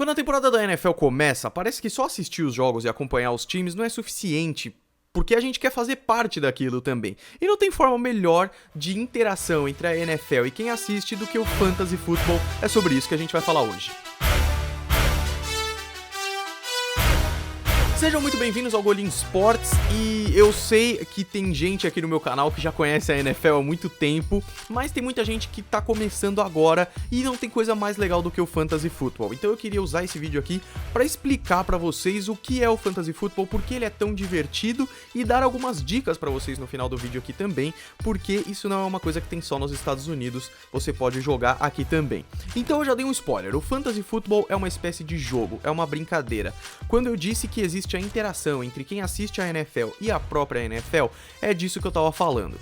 Quando a temporada da NFL começa, parece que só assistir os jogos e acompanhar os times não é suficiente, porque a gente quer fazer parte daquilo também. E não tem forma melhor de interação entre a NFL e quem assiste do que o Fantasy Football. É sobre isso que a gente vai falar hoje. Sejam muito bem-vindos ao Golim Sports, e eu sei que tem gente aqui no meu canal que já conhece a NFL há muito tempo, mas tem muita gente que tá começando agora e não tem coisa mais legal do que o Fantasy Football. Então eu queria usar esse vídeo aqui para explicar para vocês o que é o Fantasy Football, por que ele é tão divertido e dar algumas dicas para vocês no final do vídeo aqui também, porque isso não é uma coisa que tem só nos Estados Unidos, você pode jogar aqui também. Então eu já dei um spoiler, o Fantasy Football é uma espécie de jogo, é uma brincadeira. Quando eu disse que existe a interação entre quem assiste a NFL e a própria NFL, é disso que eu tava falando.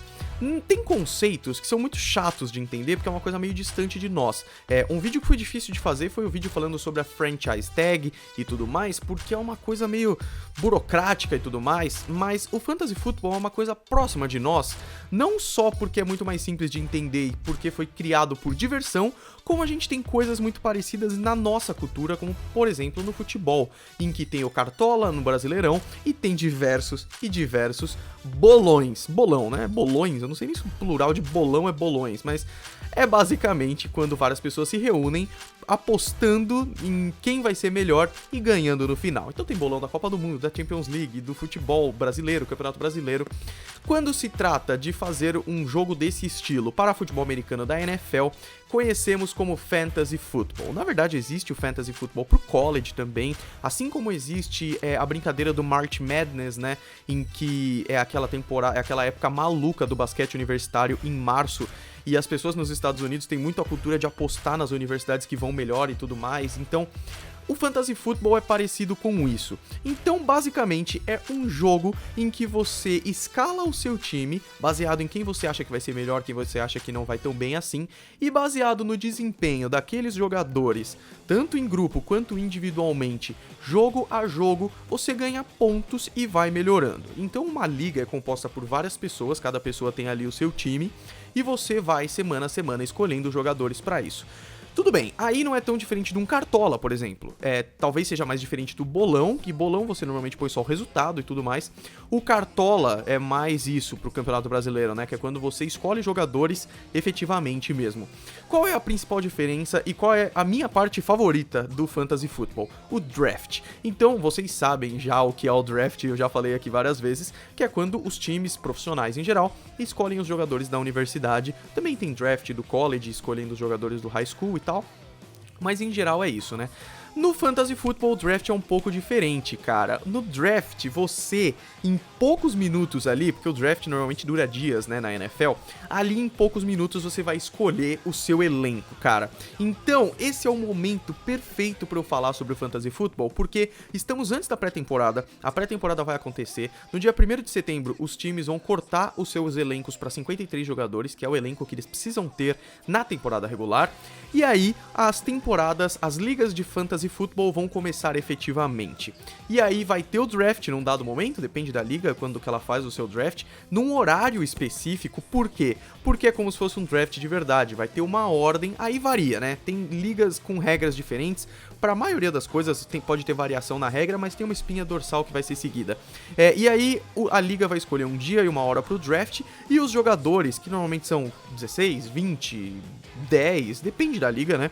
Tem conceitos que são muito chatos de entender, porque é uma coisa meio distante de nós. Um vídeo que foi difícil de fazer foi o vídeo falando sobre a franchise tag e tudo mais, porque é uma coisa meio burocrática e tudo mais, mas o Fantasy Football é uma coisa próxima de nós, não só porque é muito mais simples de entender e porque foi criado por diversão, como a gente tem coisas muito parecidas na nossa cultura, como por exemplo no futebol, em que tem o Cartola no Brasileirão e tem diversos bolões. Bolão, né? Bolões, eu não sei nem se o plural de bolão é bolões, mas é basicamente quando várias pessoas se reúnem apostando em quem vai ser melhor e ganhando no final. Então tem bolão da Copa do Mundo, da Champions League, do futebol brasileiro, Campeonato Brasileiro. Quando se trata de fazer um jogo desse estilo para futebol americano da NFL, conhecemos como Fantasy Football. Na verdade, existe o Fantasy Football pro college também, assim como existe a brincadeira do March Madness, né, em que é aquela temporada, é aquela época maluca do basquete universitário em março, e as pessoas nos Estados Unidos têm muito a cultura de apostar nas universidades que vão melhor e tudo mais, então o Fantasy Football é parecido com isso. Então, basicamente, é um jogo em que você escala o seu time, baseado em quem você acha que vai ser melhor, quem você acha que não vai tão bem assim, e baseado no desempenho daqueles jogadores, tanto em grupo quanto individualmente, jogo a jogo, você ganha pontos e vai melhorando. Então, uma liga é composta por várias pessoas, cada pessoa tem ali o seu time, e você vai semana a semana escolhendo jogadores para isso. Tudo bem, aí não é tão diferente de um Cartola, por exemplo. Talvez seja mais diferente do bolão, que bolão você normalmente põe só o resultado e tudo mais. O Cartola é mais isso pro Campeonato Brasileiro, né? Que é quando você escolhe jogadores efetivamente mesmo. Qual é a principal diferença e qual é a minha parte favorita do Fantasy Football? O Draft. Então, vocês sabem já o que é o Draft, eu já falei aqui várias vezes, que é quando os times profissionais em geral escolhem os jogadores da universidade. Também tem Draft do college, escolhendo os jogadores do high school e tal, mas em geral é isso, né? No Fantasy Football, o draft é um pouco diferente, cara. No draft, você, em poucos minutos ali, porque o draft normalmente dura dias, né, na NFL, ali em poucos minutos você vai escolher o seu elenco, cara. Então, esse é o momento perfeito pra eu falar sobre o Fantasy Football, porque estamos antes da pré-temporada, a pré-temporada vai acontecer, no dia 1º de setembro, os times vão cortar os seus elencos pra 53 jogadores, que é o elenco que eles precisam ter na temporada regular, e aí, as ligas de Fantasy Football vão começar efetivamente. E aí vai ter o draft num dado momento, depende da liga, quando que ela faz o seu draft, num horário específico. Por quê? Porque é como se fosse um draft de verdade, vai ter uma ordem, aí varia, né? Tem ligas com regras diferentes, para a maioria das coisas pode ter variação na regra, mas tem uma espinha dorsal que vai ser seguida. E aí a liga vai escolher um dia e uma hora pro draft, e os jogadores, que normalmente são 16, 20, 10, depende da liga, né?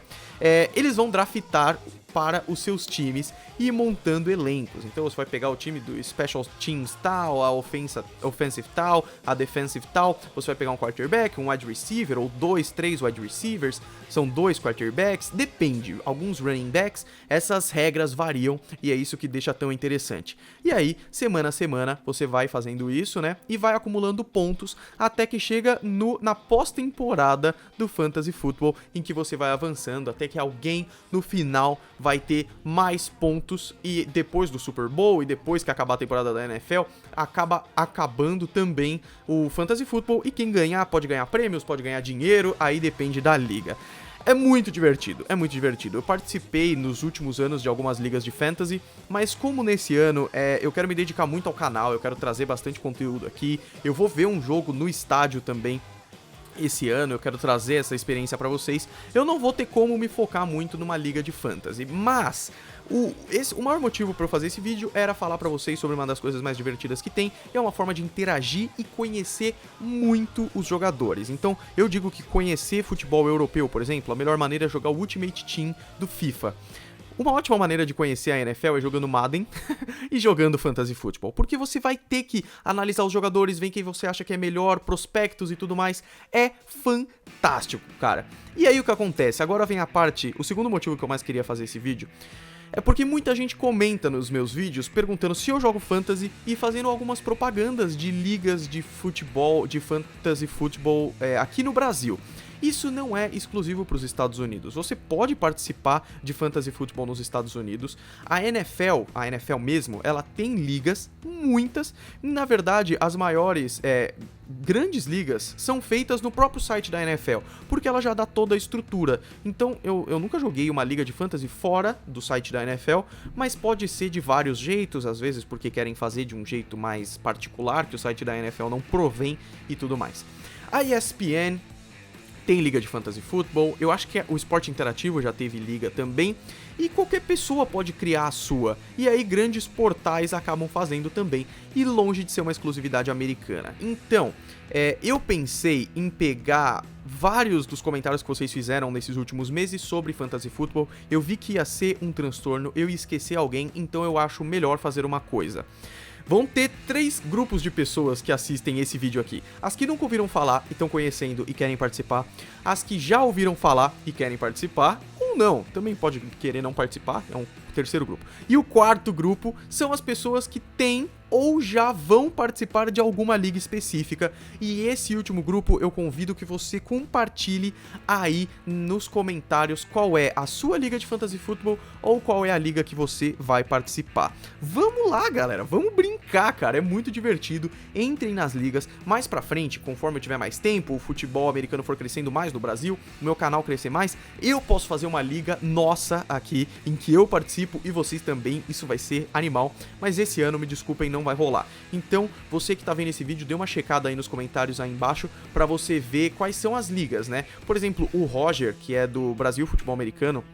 Eles vão draftar para os seus times e ir montando elencos. Então você vai pegar o time do Special Teams tal, a Offensive tal, a Defensive tal, você vai pegar um quarterback, um wide receiver, ou 2, 3 wide receivers, são 2 quarterbacks, depende, alguns running backs, essas regras variam e é isso que deixa tão interessante. E aí, semana a semana, você vai fazendo isso, né, e vai acumulando pontos até que chega na pós-temporada do Fantasy Football, em que você vai avançando até que alguém no final vai ter mais pontos, e depois do Super Bowl e depois que acabar a temporada da NFL, acaba acabando também o Fantasy Football, e quem ganhar pode ganhar prêmios, pode ganhar dinheiro, aí depende da liga. É muito divertido, é muito divertido. Eu participei nos últimos anos de algumas ligas de fantasy, mas como nesse ano eu quero me dedicar muito ao canal, eu quero trazer bastante conteúdo aqui, eu vou ver um jogo no estádio também esse ano, eu quero trazer essa experiência pra vocês. Eu não vou ter como me focar muito numa liga de fantasy, mas o maior motivo pra eu fazer esse vídeo era falar pra vocês sobre uma das coisas mais divertidas que tem, e é uma forma de interagir e conhecer muito os jogadores. Então, eu digo que conhecer futebol europeu, por exemplo, a melhor maneira é jogar o Ultimate Team do FIFA. Uma ótima maneira de conhecer a NFL é jogando Madden e jogando Fantasy Football, porque você vai ter que analisar os jogadores, ver quem você acha que é melhor, prospectos e tudo mais. É fantástico, cara. E aí o que acontece? Agora vem a parte, o segundo motivo que eu mais queria fazer esse vídeo, é porque muita gente comenta nos meus vídeos perguntando se eu jogo Fantasy e fazendo algumas propagandas de ligas de futebol, de Fantasy Football aqui no Brasil. Isso não é exclusivo para os Estados Unidos. Você pode participar de Fantasy Football nos Estados Unidos. A NFL mesmo, ela tem ligas, muitas. Na verdade, as maiores grandes ligas são feitas no próprio site da NFL, porque ela já dá toda a estrutura. Então, eu nunca joguei uma liga de fantasy fora do site da NFL, mas pode ser de vários jeitos, às vezes porque querem fazer de um jeito mais particular, que o site da NFL não provém e tudo mais. A ESPN tem liga de Fantasy Football, eu acho que o Esporte Interativo já teve liga também, e qualquer pessoa pode criar a sua, e aí grandes portais acabam fazendo também, e longe de ser uma exclusividade americana. Então, eu pensei em pegar vários dos comentários que vocês fizeram nesses últimos meses sobre Fantasy Football, eu vi que ia ser um transtorno, eu ia esquecer alguém, então eu acho melhor fazer uma coisa. Vão ter 3 grupos de pessoas que assistem esse vídeo aqui. As que nunca ouviram falar e estão conhecendo e querem participar. As que já ouviram falar e querem participar. Ou não, também pode querer não participar, é um terceiro grupo. E o quarto grupo são as pessoas que têm ou já vão participar de alguma liga específica. E esse último grupo eu convido que você compartilhe aí nos comentários qual é a sua liga de Fantasy Football ou qual é a liga que você vai participar. Vamos lá, galera, vamos brincar, cara, é muito divertido. Entrem nas ligas. Mais pra frente, conforme eu tiver mais tempo, o futebol americano for crescendo mais no Brasil, o meu canal crescer mais, eu posso fazer uma liga nossa aqui, em que eu participo e vocês também, isso vai ser animal. Mas esse ano, me desculpem, não vai rolar. Então, você que tá vendo esse vídeo, dê uma checada aí nos comentários aí embaixo pra você ver quais são as ligas, né? Por exemplo, o Roger, que é do Brasil Futebol Americano,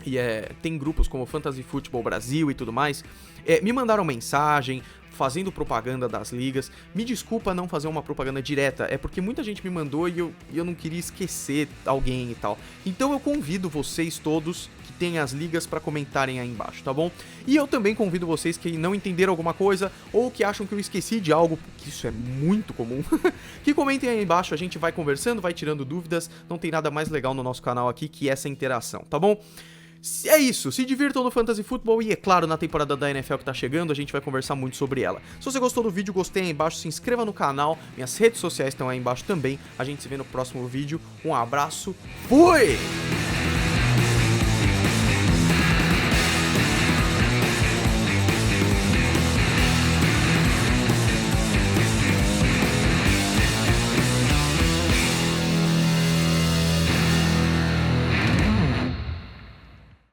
e tem grupos como Fantasy Football Brasil e tudo mais, me mandaram mensagem fazendo propaganda das ligas. Me desculpa não fazer uma propaganda direta, é porque muita gente me mandou e eu não queria esquecer alguém e tal. Então eu convido vocês todos que têm as ligas para comentarem aí embaixo, tá bom? E eu também convido vocês que não entenderam alguma coisa ou que acham que eu esqueci de algo, que isso é muito comum, que comentem aí embaixo, a gente vai conversando, vai tirando dúvidas, não tem nada mais legal no nosso canal aqui que essa interação, tá bom? É isso, se divirtam no Fantasy Football e, é claro, na temporada da NFL que tá chegando, a gente vai conversar muito sobre ela. Se você gostou do vídeo, gostei aí embaixo, se inscreva no canal, minhas redes sociais estão aí embaixo também. A gente se vê no próximo vídeo, um abraço, fui!